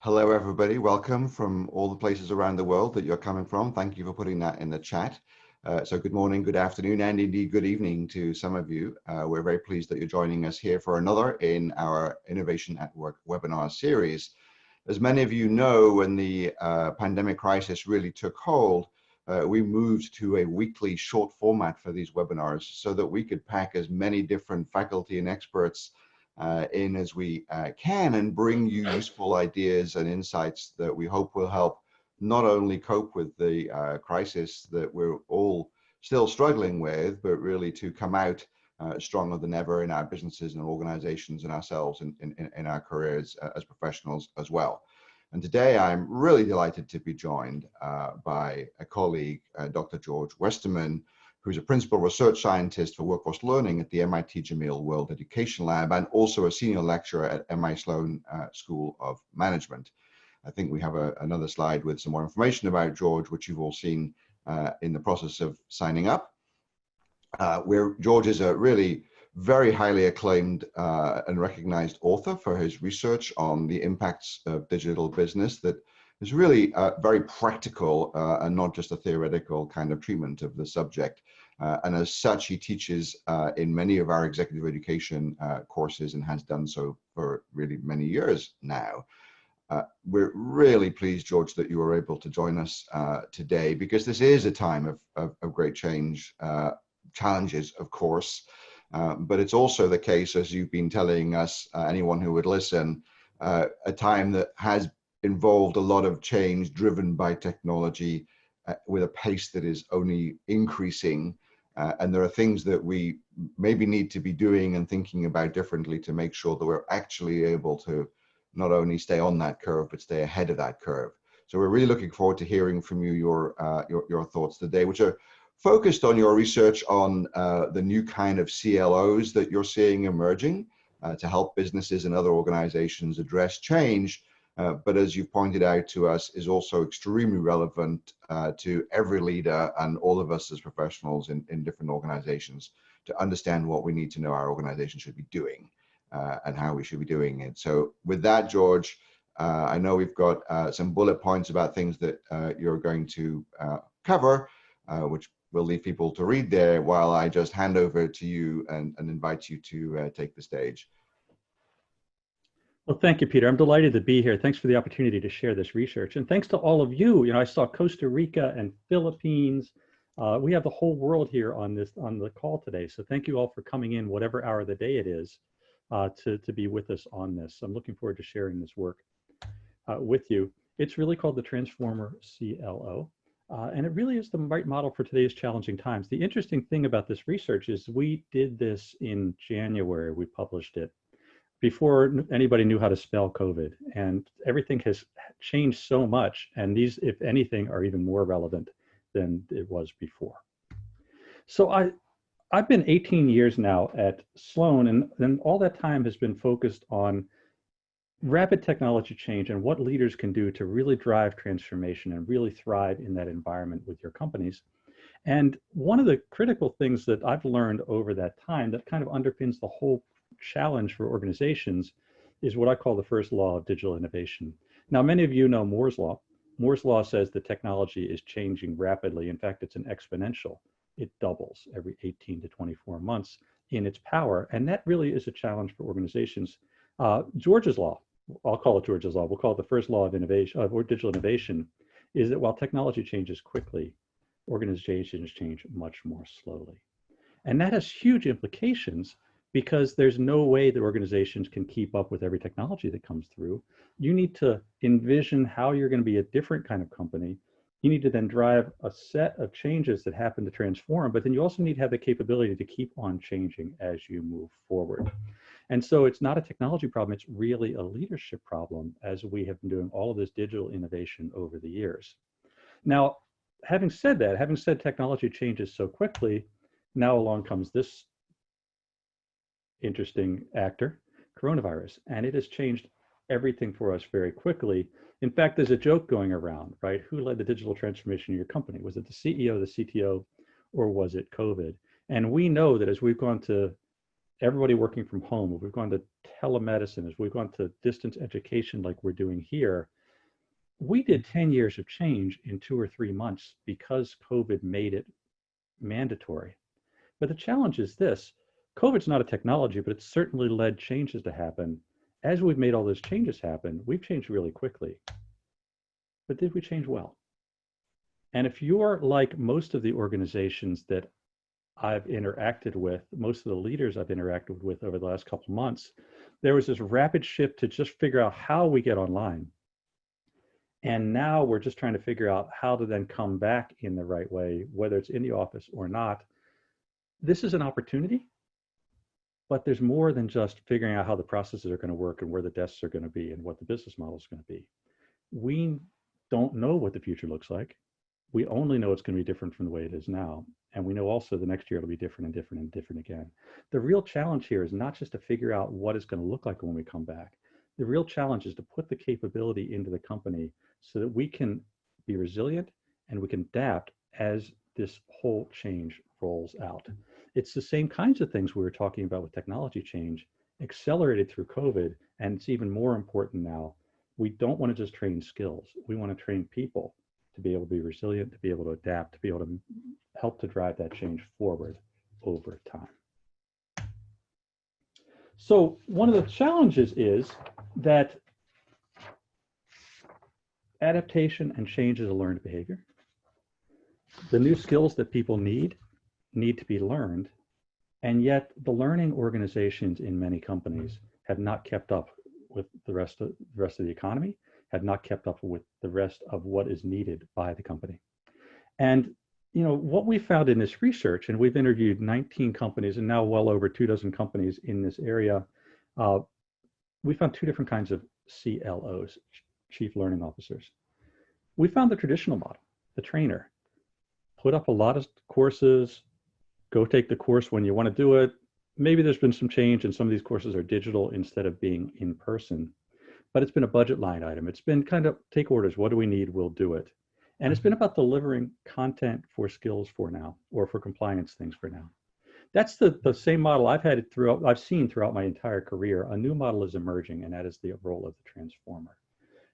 Hello, everybody. Welcome from all the places around the world that you're coming from. Thank you for putting that in the chat. So good morning, good afternoon, and indeed good evening to some of you. We're very pleased that you're joining us here for another in our Innovation at Work webinar series. As many of you know, when the pandemic crisis really took hold, we moved to a weekly short format for these webinars so that we could pack as many different faculty and experts in as we can and bring you useful ideas and insights that we hope will help not only cope with the crisis that we're all still struggling with, but really to come out stronger than ever in our businesses and organizations and ourselves in our careers as professionals as well. And today I'm really delighted to be joined by a colleague, Dr. George Westerman, who's a principal research scientist for workforce learning at the MIT Jameel World Education Lab and also a senior lecturer at MI Sloan School of Management. I think we have another slide with some more information about George, which you've all seen in the process of signing up. Where George is a really very highly acclaimed and recognized author for his research on the impacts of digital business that is really very practical and not just a theoretical kind of treatment of the subject. And as such, he teaches in many of our executive education courses and has done so for really many years now. We're really pleased, George, that you were able to join us today, because this is a time of great change, challenges, of course, but it's also the case, as you've been telling us, anyone who would listen, a time that has involved a lot of change driven by technology with a pace that is only increasing. And there are things that we maybe need to be doing and thinking about differently to make sure that we're actually able to not only stay on that curve, but stay ahead of that curve. So we're really looking forward to hearing from you your thoughts today, which are focused on your research on the new kind of CLOs that you're seeing emerging to help businesses and other organizations address change. But as you've pointed out to us, is also extremely relevant to every leader and all of us as professionals in different organizations to understand what we need to know our organization should be doing and how we should be doing it. So with that, George, I know we've got some bullet points about things that you're going to cover, which we'll leave people to read there while I just hand over to you and invite you to take the stage. Well, thank you, Peter. I'm delighted to be here. Thanks for the opportunity to share this research. And thanks to all of you. You know, I saw Costa Rica and Philippines. We have the whole world here on the call today. So thank you all for coming in, whatever hour of the day it is, to be with us on this. I'm looking forward to sharing this work with you. It's really called the Transformer CLO. And it really is the right model for today's challenging times. The interesting thing about this research is we did this in January. We published it before anybody knew how to spell COVID, and everything has changed so much, and these, if anything, are even more relevant than it was before. So I've been 18 years now at Sloan, and all that time has been focused on rapid technology change and what leaders can do to really drive transformation and really thrive in that environment with your companies. And one of the critical things that I've learned over that time that kind of underpins the whole challenge for organizations is what I call the first law of digital innovation. Now, many of you know Moore's law. Moore's law says that technology is changing rapidly. In fact, it's an exponential. It doubles every 18 to 24 months in its power. And that really is a challenge for organizations. George's law, I'll call it George's law, we'll call it the first law of innovation, or digital innovation, is that while technology changes quickly, organizations change much more slowly. And that has huge implications, because there's no way that organizations can keep up with every technology that comes through. You need to envision how you're going to be a different kind of company. You need to then drive a set of changes that happen to transform, but then you also need to have the capability to keep on changing as you move forward. And so it's not a technology problem, it's really a leadership problem, as we have been doing all of this digital innovation over the years. Now, having said that, having said technology changes so quickly, now along comes this interesting actor, coronavirus, and it has changed everything for us very quickly. In fact, there's a joke going around, right? Who led the digital transformation of your company? Was it the CEO, the CTO, or was it COVID? And we know that as we've gone to everybody working from home, if we've gone to telemedicine, if we've gone to distance education like we're doing here, we did 10 years of change in 2 or 3 months because COVID made it mandatory. But the challenge is this: COVID's not a technology, but it's certainly led changes to happen. As we've made all those changes happen, we've changed really quickly. But did we change well? And if you're like most of the organizations that I've interacted with, most of the leaders I've interacted with over the last couple of months, there was this rapid shift to just figure out how we get online. And now we're just trying to figure out how to then come back in the right way, whether it's in the office or not. This is an opportunity, but there's more than just figuring out how the processes are going to work and where the desks are going to be and what the business model is going to be. We don't know what the future looks like. We only know it's going to be different from the way it is now. And we know also the next year it'll be different and different and different again. The real challenge here is not just to figure out what it's going to look like when we come back. The real challenge is to put the capability into the company so that we can be resilient and we can adapt as this whole change rolls out. It's the same kinds of things we were talking about with technology change, accelerated through COVID, and it's even more important now. We don't want to just train skills. We want to train people to be able to be resilient, to be able to adapt, to be able to help to drive that change forward over time. So one of the challenges is that adaptation and change is a learned behavior. The new skills that people need to be learned, and yet the learning organizations in many companies have not kept up with the rest of the economy, have not kept up with the rest of what is needed by the company. And you know what we found in this research, and we've interviewed 19 companies and now well over 24 companies in this area, we found 2 different kinds of CLOs, Chief Learning Officers. We found the traditional model, the trainer, put up a lot of courses, go take the course when you want to do it. Maybe there's been some change and some of these courses are digital instead of being in person, but it's been a budget line item. It's been kind of take orders. What do we need? We'll do it. And it's been about delivering content for skills for now, or for compliance things for now. That's the same model I've seen throughout my entire career. A new model is emerging, and that is the role of the transformer.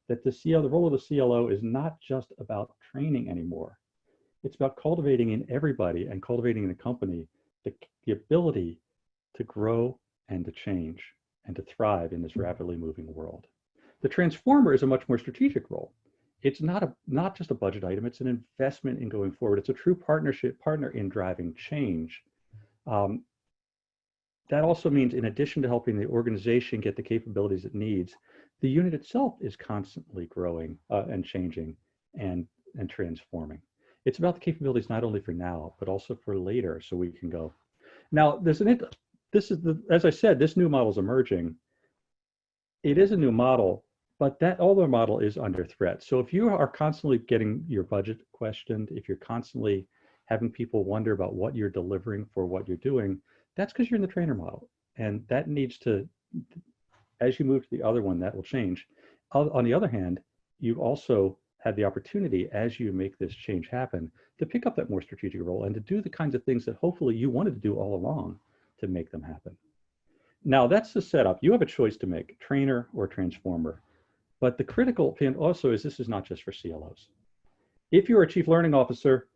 That the role of the CLO is not just about training anymore. It's about cultivating in everybody and cultivating in the company the ability to grow and to change and to thrive in this rapidly moving world. The transformer is a much more strategic role. It's not just a budget item, it's an investment in going forward. It's a true partner in driving change. That also means, in addition to helping the organization get the capabilities it needs, the unit itself is constantly growing and changing and transforming. It's about the capabilities not only for now, but also for later, so we can go. Now, as I said, this new model is emerging. It is a new model, but that older model is under threat. So if you are constantly getting your budget questioned, if you're constantly having people wonder about what you're delivering for what you're doing, that's because you're in the trainer model. And that needs to, as you move to the other one, that will change. On the other hand, you also have the opportunity, as you make this change happen, to pick up that more strategic role and to do the kinds of things that hopefully you wanted to do all along to make them happen. Now, that's the setup. You have a choice to make, trainer or transformer. But the critical thing also is this is not just for CLOs. If you're a chief learning officer,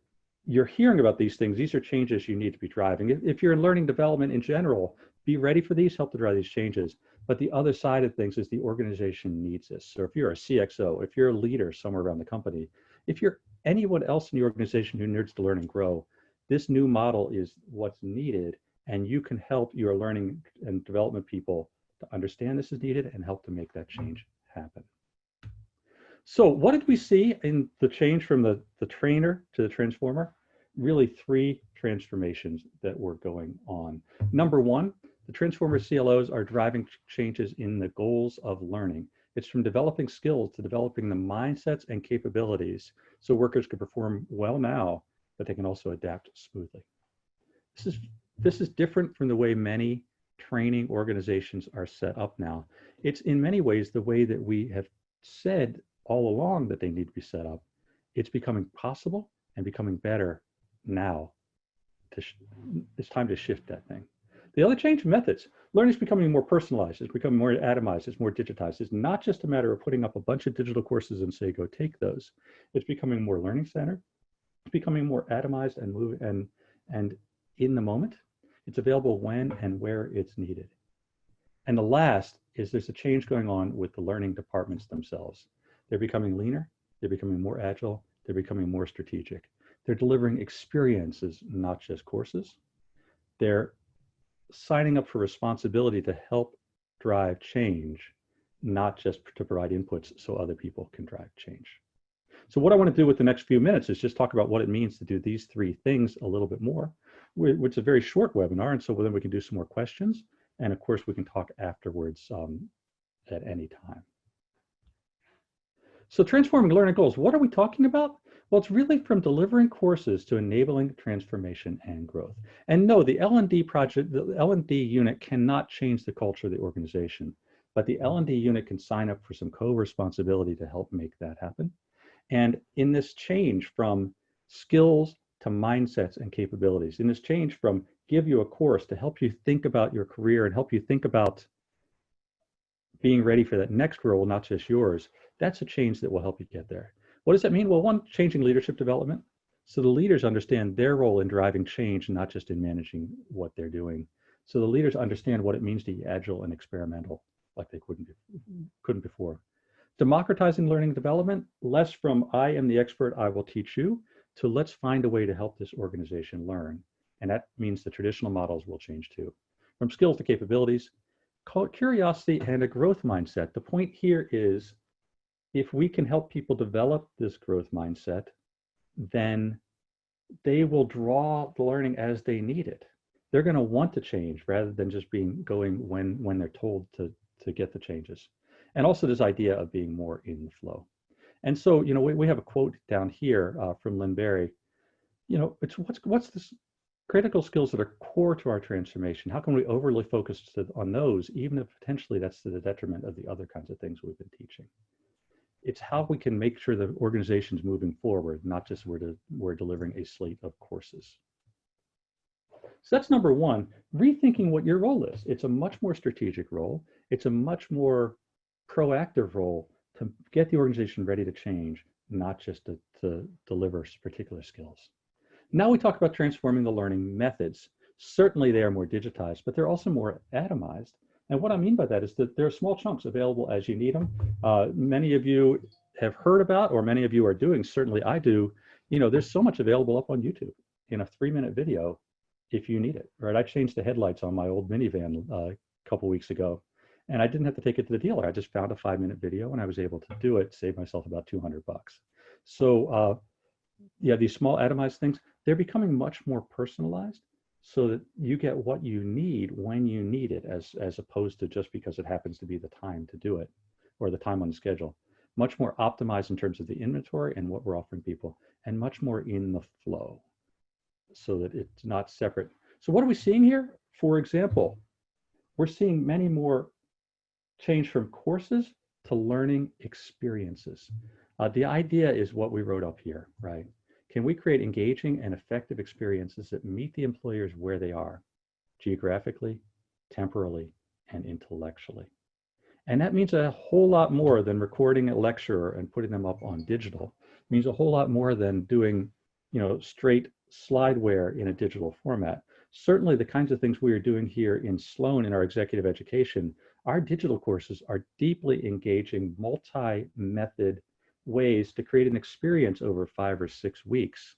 you're hearing about these things. These are changes you need to be driving. If you're in learning development in general, be ready for these, help to drive these changes. But the other side of things is the organization needs this. So if you're a CXO, if you're a leader somewhere around the company, if you're anyone else in the organization who needs to learn and grow, this new model is what's needed, and you can help your learning and development people to understand this is needed and help to make that change happen. So what did we see in the change from the trainer to the transformer? Really 3 transformations that were going on. Number 1, the Transformer CLOs are driving changes in the goals of learning. It's from developing skills to developing the mindsets and capabilities so workers can perform well now, but they can also adapt smoothly. This is different from the way many training organizations are set up now. It's in many ways the way that we have said all along that they need to be set up. It's becoming possible and becoming better now. It's time to shift that thing. The other change, methods. Learning is becoming more personalized. It's becoming more atomized. It's more digitized. It's not just a matter of putting up a bunch of digital courses and say, go take those. It's becoming more learning centered. It's becoming more atomized and in the moment. It's available when and where it's needed. And the last is there's a change going on with the learning departments themselves. They're becoming leaner. They're becoming more agile. They're becoming more strategic. They're delivering experiences, not just courses. They're signing up for responsibility to help drive change, not just to provide inputs so other people can drive change. So what I want to do with the next few minutes is just talk about what it means to do these three things a little bit more, which is a very short webinar. And so then we can do some more questions. And of course, we can talk afterwards at any time. So transforming learning goals, what are we talking about? Well, it's really from delivering courses to enabling transformation and growth. And no, the L&D project, the L&D unit cannot change the culture of the organization, but the L&D unit can sign up for some co-responsibility to help make that happen. And in this change from skills to mindsets and capabilities, in this change from give you a course to help you think about your career and help you think about being ready for that next role, not just yours, that's a change that will help you get there. What does that mean? Well, one, changing leadership development. So the leaders understand their role in driving change, not just in managing what they're doing. So the leaders understand what it means to be agile and experimental, like they couldn't before. Democratizing learning development, less from I am the expert, I will teach you, to let's find a way to help this organization learn. And that means the traditional models will change too. From skills to capabilities, call it curiosity and a growth mindset. The point here is, if we can help people develop this growth mindset, then they will draw the learning as they need it. They're going to want to change rather than just going when they're told to get the changes. And also this idea of being more in the flow. And so, you know, we have a quote down here from Lynn Berry. You know, it's what's this critical skills that are core to our transformation? How can we overly focus on those, even if potentially that's to the detriment of the other kinds of things we've been teaching? It's how we can make sure the organization's moving forward, not just we're delivering a slate of courses. So that's number one, rethinking what your role is. It's a much more strategic role. It's a much more proactive role to get the organization ready to change, not just to deliver particular skills. Now we talk about transforming the learning methods. Certainly they are more digitized, but they're also more atomized. And what I mean by that is that there are small chunks available as you need them. Many of you have heard about, or many of you are doing, certainly I do, you know, there's so much available up on YouTube in a 3-minute video if you need it, right? I changed the headlights on my old minivan a couple weeks ago, and I didn't have to take it to the dealer. I just found a 5-minute video and I was able to do it, save myself about $200. So yeah, these small atomized things, they're becoming much more personalized, so that you get what you need when you need it, as opposed to just because it happens to be the time to do it or the time on the schedule. Much more optimized in terms of the inventory and what we're offering people, and much more in the flow so that it's not separate. So what are we seeing here? For example, we're seeing many more change from courses to learning experiences. The idea is what we wrote up here, right? Can we create engaging and effective experiences that meet the employers where they are, geographically, temporally, and intellectually? And that means a whole lot more than recording a lecture and putting them up on digital. It means a whole lot more than doing, you know, straight slideware in a digital format. Certainly the kinds of things we are doing here in Sloan in our executive education, our digital courses are deeply engaging, multi-method ways to create an experience over 5 or 6 weeks.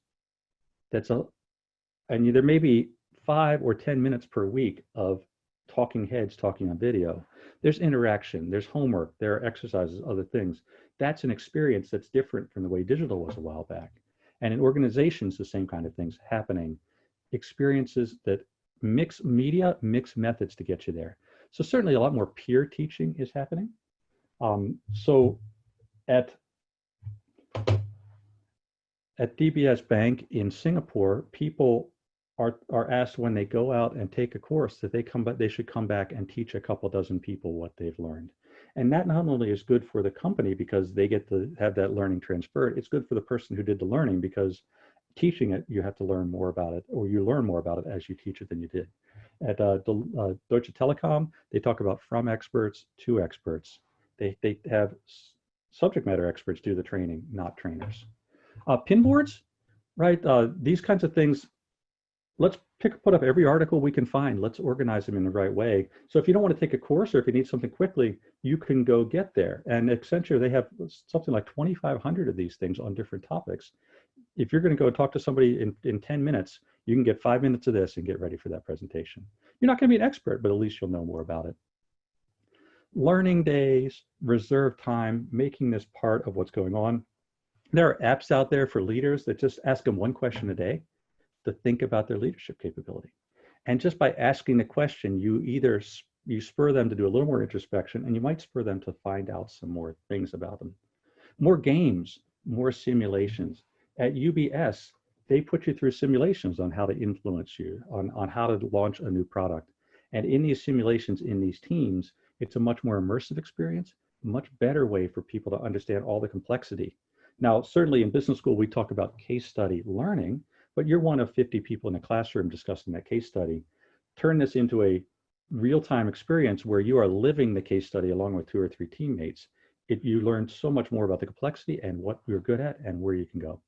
And there may be 5 or 10 minutes per week of talking heads talking on video. There's interaction, there's homework, there are exercises, other things. That's an experience that's different from the way digital was a while back. And in organizations, the same kind of things happening. Experiences that mix media, mix methods to get you there. So certainly a lot more peer teaching is happening. So at DBS Bank in Singapore, people are asked when they go out and take a course that they should come back and teach a couple dozen people what they've learned. And that not only is good for the company because they get to have that learning transferred, it's good for the person who did the learning because teaching it, you have to learn more about it, or you learn more about it as you teach it than you did. At Deutsche Telekom, they talk about from experts to experts. They have subject matter experts do the training, not trainers. Pin boards, right? These kinds of things, let's put up every article we can find. Let's organize them in the right way. So if you don't want to take a course or if you need something quickly, you can go get there. And Accenture, they have something like 2,500 of these things on different topics. If you're going to go talk to somebody in 10 minutes, you can get 5 minutes of this and get ready for that presentation. You're not going to be an expert, but at least you'll know more about it. Learning days, reserve time, making this part of what's going on. There are apps out there for leaders that just ask them one question a day to think about their leadership capability. And just by asking the question, you spur them to do a little more introspection, and you might spur them to find out some more things about them. More games, more simulations. At UBS, they put you through simulations on how to influence you, on how to launch a new product. And in these simulations, in these teams, it's a much more immersive experience, a much better way for people to understand all the complexity. Now, certainly in business school, we talk about case study learning, but you're one of 50 people in a classroom discussing that case study. Turn this into a real-time experience where you are living the case study along with 2 or 3 teammates. You learn so much more about the complexity and what you're good at and where you can go.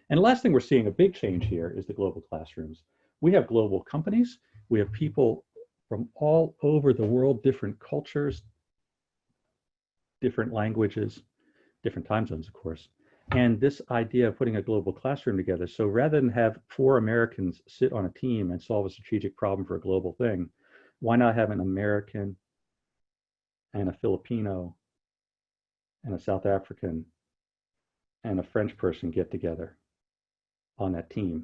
And the last thing we're seeing, a big change here, is the global classrooms. We have global companies. We have people from all over the world, different cultures, different languages, different time zones, of course. And this idea of putting a global classroom together, so rather than have 4 Americans sit on a team and solve a strategic problem for a global thing, why not have an American and a Filipino and a South African and a French person get together on that team?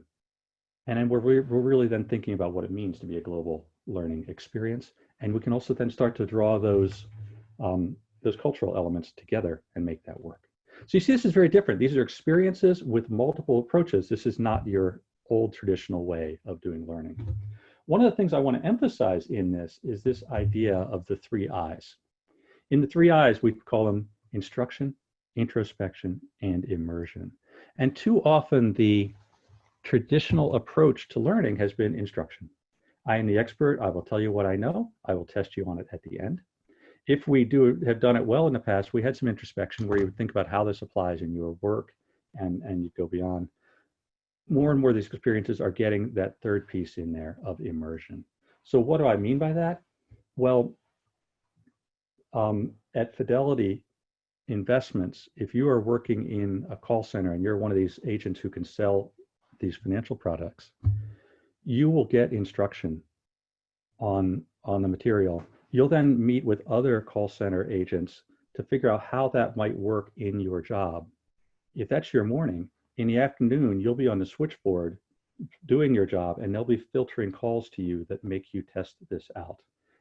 And then we're really then thinking about what it means to be a global learning experience. And we can also then start to draw those cultural elements together and make that work. So you see, this is very different. These are experiences with multiple approaches. This is not your old traditional way of doing learning. One of the things I want to emphasize in this is this idea of the 3 I's. In the 3 I's, we call them instruction, introspection, and immersion. And too often the traditional approach to learning has been instruction. I am the expert. I will tell you what I know. I will test you on it at the end. If we have done it well in the past, we had some introspection where you would think about how this applies in your work and you go beyond. More and more of these experiences are getting that third piece in there of immersion. So what do I mean by that? Well, at Fidelity Investments, if you are working in a call center and you're one of these agents who can sell these financial products, you will get instruction on the material. You'll then meet with other call center agents to figure out how that might work in your job. If that's your morning, in the afternoon, you'll be on the switchboard doing your job, and they'll be filtering calls to you that make you test this out.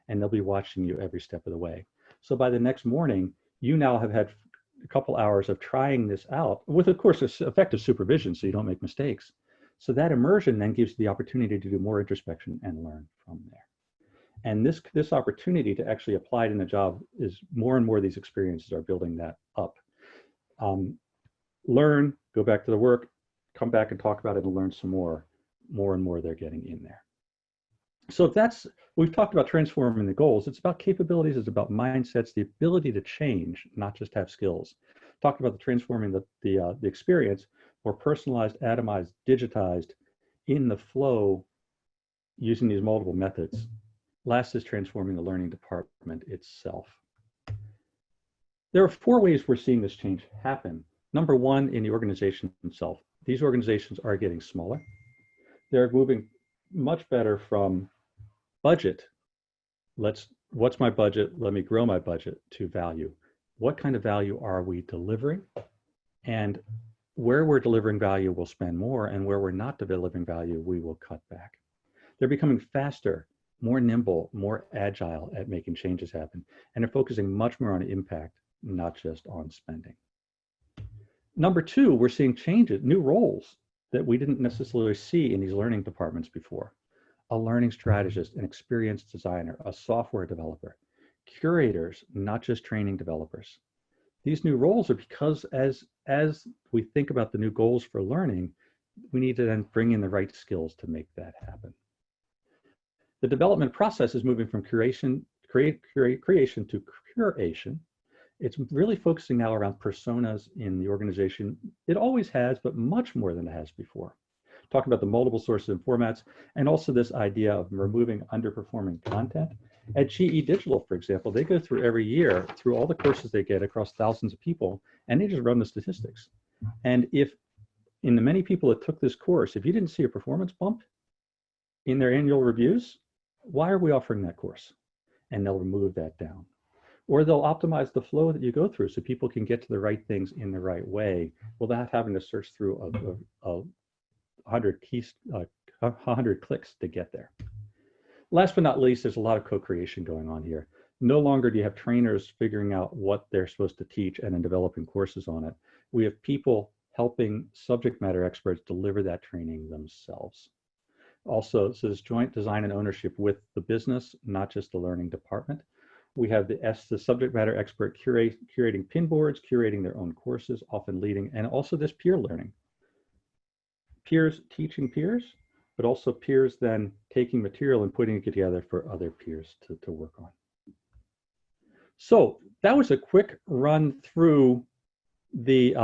And they'll be watching you every step of the way. So by the next morning, you now have had a couple hours of trying this out with, of course, effective supervision so you don't make mistakes. So that immersion then gives you the opportunity to do more introspection and learn from there. And this opportunity to actually apply it in the job is more and more of these experiences are building that up. Learn, go back to the work, come back and talk about it and learn some more. More and more they're getting in there. So we've talked about transforming the goals. It's about capabilities, it's about mindsets, the ability to change, not just have skills. Talked about the transforming the experience, more personalized, atomized, digitized, in the flow, using these multiple methods. Last is transforming the learning department itself. There are 4 ways we're seeing this change happen. Number 1, in the organization itself. These organizations are getting smaller. They're moving much better from budget. What's my budget? Let me grow my budget, to value. What kind of value are we delivering? And where we're delivering value, we'll spend more, and where we're not delivering value, we will cut back. They're becoming faster, more nimble, more agile at making changes happen, and they're focusing much more on impact, not just on spending. Number 2, we're seeing changes, new roles that we didn't necessarily see in these learning departments before. A learning strategist, an experienced designer, a software developer, curators, not just training developers. These new roles are because as we think about the new goals for learning, we need to then bring in the right skills to make that happen. The development process is moving from creation to curation. It's really focusing now around personas in the organization. It always has, but much more than it has before. Talking about the multiple sources and formats, and also this idea of removing underperforming content. At GE Digital, for example, they go through every year through all the courses they get across thousands of people, and they just run the statistics. And if in the many people that took this course, if you didn't see a performance bump in their annual reviews, why are we offering that course? And they'll remove that down. Or they'll optimize the flow that you go through so people can get to the right things in the right way without having to search through a 100 clicks to get there. Last but not least, there's a lot of co-creation going on here. No longer do you have trainers figuring out what they're supposed to teach and then developing courses on it. We have people helping subject matter experts deliver that training themselves. Also, so there's joint design and ownership with the business, not just the learning department. We have the subject matter expert curating pin boards, curating their own courses, often leading, and also this peer learning. Peers teaching peers, but also peers then taking material and putting it together for other peers to work on. So that was a quick run through the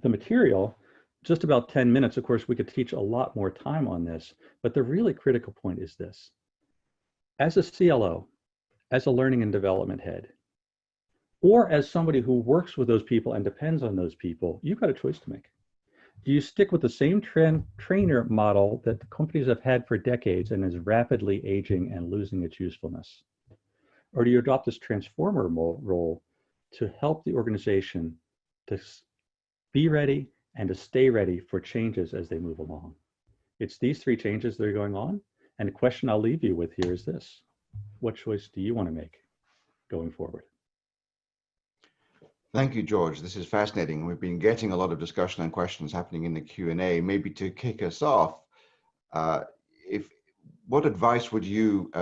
material, just about 10 minutes. Of course, we could teach a lot more time on this, but the really critical point is this. As a CLO, as a learning and development head, or as somebody who works with those people and depends on those people, you've got a choice to make. Do you stick with the same trainer model that the companies have had for decades and is rapidly aging and losing its usefulness? Or do you adopt this transformer role to help the organization to be ready and to stay ready for changes as they move along? It's these three changes that are going on. And the question I'll leave you with here is this. What choice do you want to make going forward? Thank you, George. This is fascinating. We've been getting a lot of discussion and questions happening in the Q&A. Maybe to kick us off, what advice would you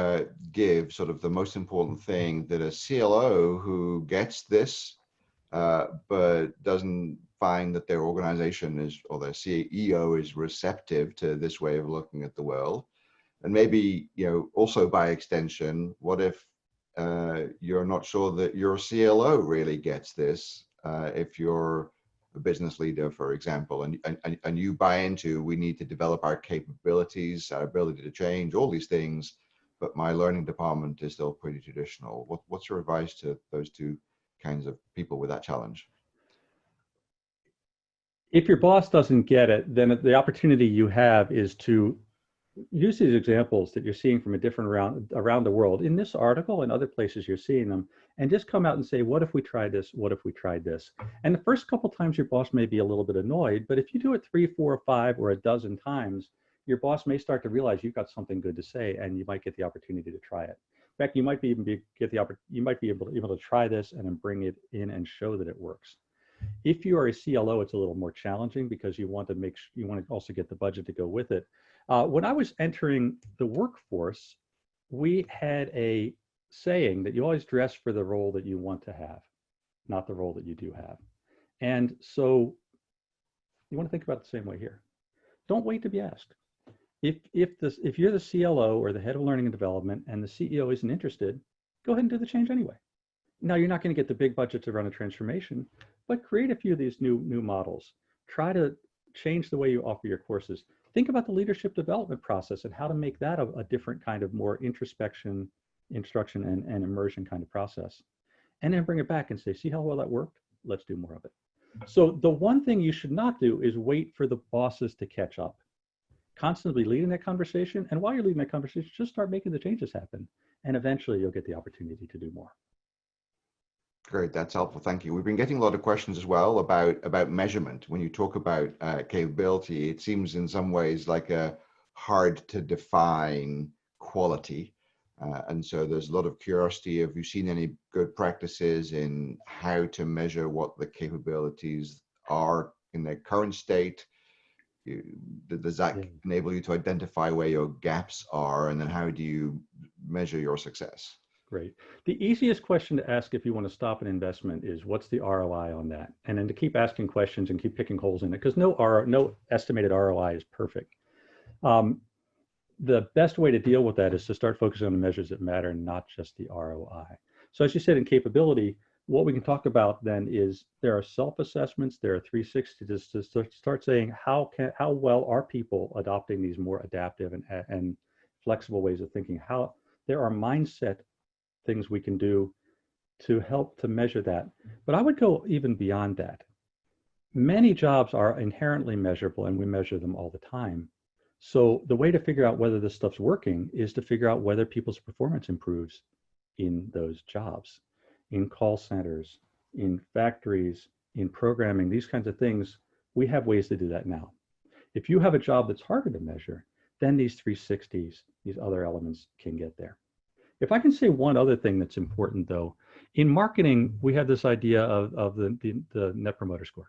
give, sort of the most important thing that a CLO who gets this but doesn't find that their organization is, or their CEO is receptive to this way of looking at the world? And maybe, also by extension, what if you're not sure that your CLO really gets this, if you're a business leader, for example, and you buy into, we need to develop our capabilities, our ability to change, all these things, but my learning department is still pretty traditional. What's your advice to those two kinds of people with that challenge? If your boss doesn't get it, then the opportunity you have is to use these examples that you're seeing from a different around the world in this article and other places you're seeing them, and just come out and say, what if we tried this? What if we tried this? And the first couple times your boss may be a little bit annoyed, but if you do it 3, 4, 5, or a dozen times, your boss may start to realize you've got something good to say, and you might get the opportunity to try it. In fact, you might be able to try this and then bring it in and show that it works. If you are a CLO, it's a little more challenging because you want to also get the budget to go with it. When I was entering the workforce, we had a saying that you always dress for the role that you want to have, not the role that you do have. And so you want to think about it the same way here. Don't wait to be asked. If you're the CLO or the head of learning and development and the CEO isn't interested, go ahead and do the change anyway. Now, you're not going to get the big budget to run a transformation, but create a few of these new models. Try to change the way you offer your courses. Think about the leadership development process and how to make that a different kind of more introspection, instruction, and immersion kind of process. And then bring it back and say, see how well that worked? Let's do more of it. So the one thing you should not do is wait for the bosses to catch up. Constantly leading that conversation, and while you're leading that conversation, just start making the changes happen. And eventually you'll get the opportunity to do more. Great, that's helpful. Thank you. We've been getting a lot of questions as well about measurement. When you talk about capability, it seems in some ways like a hard to define quality. And so there's a lot of curiosity. Have you seen any good practices in how to measure what the capabilities are in their current state? Does that enable you to identify where your gaps are? And then how do you measure your success? Great. The easiest question to ask if you want to stop an investment is, what's the ROI on that? And then to keep asking questions and keep picking holes in it, because no estimated ROI is perfect. the best way to deal with that is to start focusing on the measures that matter, not just the ROI. So as you said in capability, what we can talk about then is there are self-assessments, there are 360s to start saying how well are people adopting these more adaptive and flexible ways of thinking. How there are mindset things we can do to help to measure that. But I would go even beyond that. Many jobs are inherently measurable and we measure them all the time. So the way to figure out whether this stuff's working is to figure out whether people's performance improves in those jobs, in call centers, in factories, in programming, these kinds of things. We have ways to do that now. If you have a job that's harder to measure, then these 360s, these other elements can get there. If I can say one other thing that's important though, in marketing, we have this idea of the Net Promoter Score.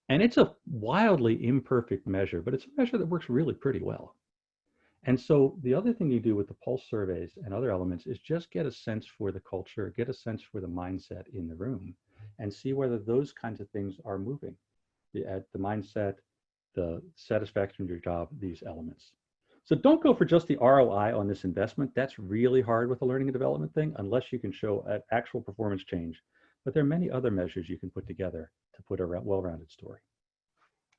And it's a wildly imperfect measure, but it's a measure that works really pretty well. And so the other thing you do with the pulse surveys and other elements is just get a sense for the culture, get a sense for the mindset in the room, and see whether those kinds of things are moving. The mindset, the satisfaction of your job, these elements. So don't go for just the ROI on this investment. That's really hard with the learning and development thing, unless you can show an actual performance change. But there are many other measures you can put together to put a well-rounded story.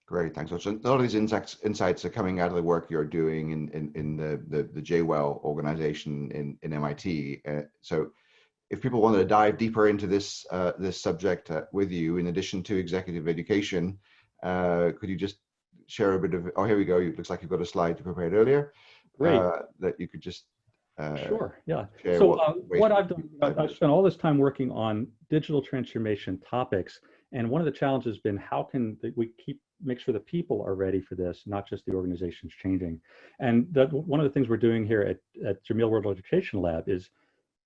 Great, thanks. So a lot of these insights are coming out of the work you're doing in the JWell organization in MIT. So if people wanted to dive deeper into this this subject with you, in addition to executive education, could you just share a bit of, oh, here we go. It looks like you've got a slide you prepared earlier. Great. That you could just sure, yeah. share So what I've done, I've spent all this time working on digital transformation topics. And one of the challenges has been how can we make sure the people are ready for this, not just the organizations changing. And one of the things we're doing here at Jameel World Education Lab is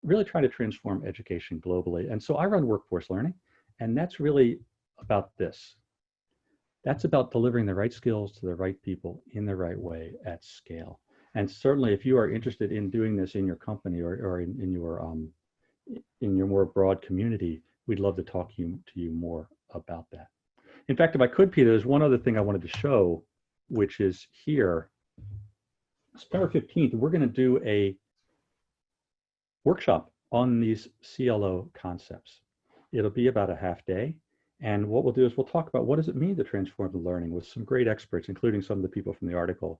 really trying to transform education globally. And so I run workforce learning, and that's really about this. That's about delivering the right skills to the right people in the right way at scale. And certainly if you are interested in doing this in your company or in your more broad community, we'd love to talk to you more about that. In fact, if I could, Peter, there's one other thing I wanted to show, which is here. September 15th, we're going to do a workshop on these CLO concepts. It'll be about a half day. And what we'll do is we'll talk about what does it mean to transform the learning with some great experts, including some of the people from the article.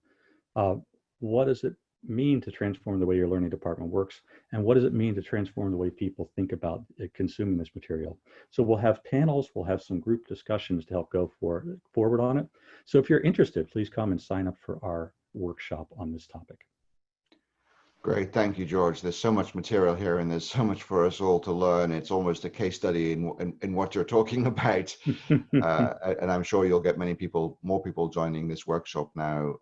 What does it mean to transform the way your learning department works? And what does it mean to transform the way people think about consuming this material? So we'll have panels, we'll have some group discussions to help go forward on it. So if you're interested, please come and sign up for our workshop on this topic. Great, thank you, George. There's so much material here and there's so much for us all to learn. It's almost a case study in what you're talking about. And I'm sure you'll get more people joining this workshop now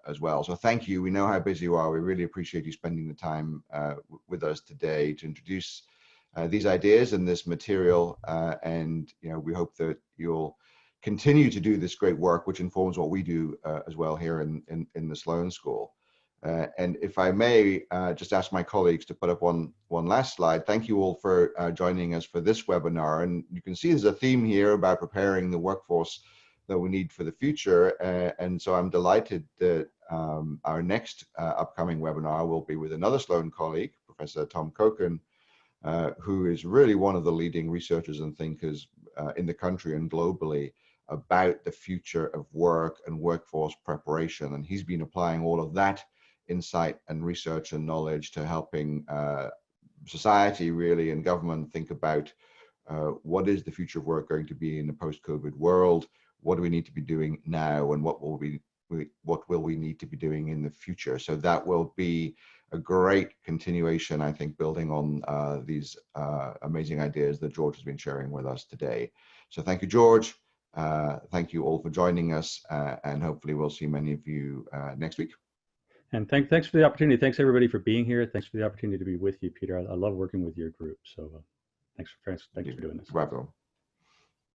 as well. So thank you. We know how busy you are. We really appreciate you spending the time with us today to introduce these ideas and this material. And we hope that you'll continue to do this great work, which informs what we do as well here in the Sloan School. And if I may just ask my colleagues to put up one last slide. Thank you all for joining us for this webinar. And you can see there's a theme here about preparing the workforce that we need for the future. And so I'm delighted that our next upcoming webinar will be with another Sloan colleague, Professor Tom Koken, who is really one of the leading researchers and thinkers in the country and globally about the future of work and workforce preparation. And he's been applying all of that insight and research and knowledge to helping society really and government think about what is the future of work going to be in the post-COVID world, what do we need to be doing now, and what will we need to be doing in the future. So that will be a great continuation, I think, building on these amazing ideas that George has been sharing with us today. So thank you, George. Thank you all for joining us, and hopefully we'll see many of you next week. And thanks for the opportunity. Thanks everybody for being here. Thanks for the opportunity to be with you, Peter. I love working with your group. So thanks for doing this. Welcome.